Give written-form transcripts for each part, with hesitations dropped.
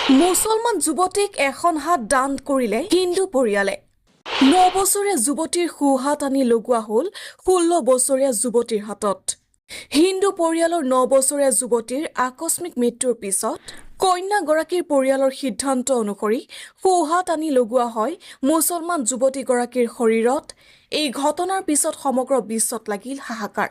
মুছলমান যুৱতীক এখন হাত দান কৰিলে হিন্দু পৰিয়ালে 9 বছৰীয়া যুৱতীৰ সোঁহাত আনি লগোৱা হ'ল 16 বছৰীয়া যুৱতীৰ হাতত হিন্দু পৰিয়ালৰ 9 বছৰীয়া যুৱতীৰ আকস্মিক মৃত্যুৰ পিছত কন্যাগৰাকীৰ পৰিয়ালৰ সিদ্ধান্ত অনুসৰি সোঁহাত আনি লগোৱা হয় মুছলমান যুৱতীগৰাকীৰ শৰীৰত এই ঘটনাৰ পিছত সমগ্ৰ বিশ্বত লাগিল হাহাকাৰ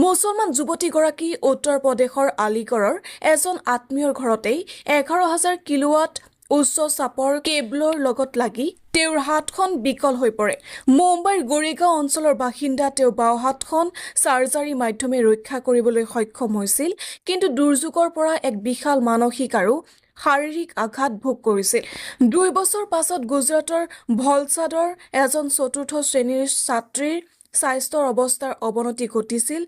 মুছলমান যুৱতীগৰাকী উত্তৰ প্ৰদেশৰ আলিগড়ৰ এজন আত্মীয়ৰ ঘৰতেই 11,000 কিলোৱাট উচ্চ চাপৰ কেবলৰ লগত লাগি তেওঁৰ হাতখন বিকল হৈ পৰে মুম্বাইৰ গৰিগাঁও অঞ্চলৰ বাসিন্দা তেওঁ বাও হাতখন সাৰ্জাৰী মাধ্যমে ৰক্ষা কৰিবলৈ সক্ষম হৈছিল কিন্তু দুৰ্যোগৰ পৰা এক বিশাল মানসিক আৰু শাৰীৰিক আঘাত ভোগ কৰিছিল 2 বছৰ পাছত গুজৰাটৰ ভলছাডৰ এজন চতুৰ্থ শ্ৰেণীৰ ছাত্ৰীৰ স্বাস্থ্যৰ অৱস্থাৰ অৱনতি ঘটিছিল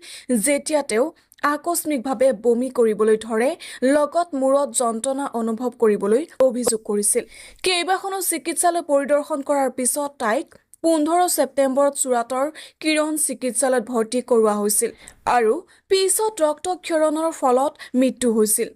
যেতিয়া তেওঁ আকস্মিকভাৱে বমি কৰিবলৈ ধৰে লগত মূৰত যন্ত্ৰণা অনুভৱ কৰিবলৈ অভিযোগ কৰিছিল কেইবাখনো চিকিৎসালয় পৰিদৰ্শন কৰাৰ পিছত তাইক 15 ছেপ্টেম্বৰত চুৰাটৰ কিৰণ চিকিৎসালয়ত ভৰ্তি কৰোৱা হৈছিল আৰু পিছত ৰক্তক্ষৰণৰ ফলত মৃত্যু হৈছিল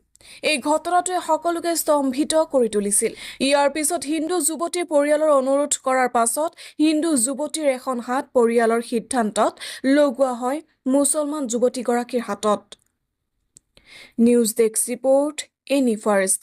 এই ঘটনাটোৱে সকলোকে স্তম্ভিত কৰি তুলিছিল ইয়াৰ পিছত হিন্দু যুৱতীৰ পৰিয়ালৰ অনুৰোধ কৰাৰ পাছত হিন্দু যুৱতীৰ এখন হাত পৰিয়ালৰ সিদ্ধান্তত লগোৱা হয় মুছলমান যুৱতীগৰাকীৰ হাতত news desk report any first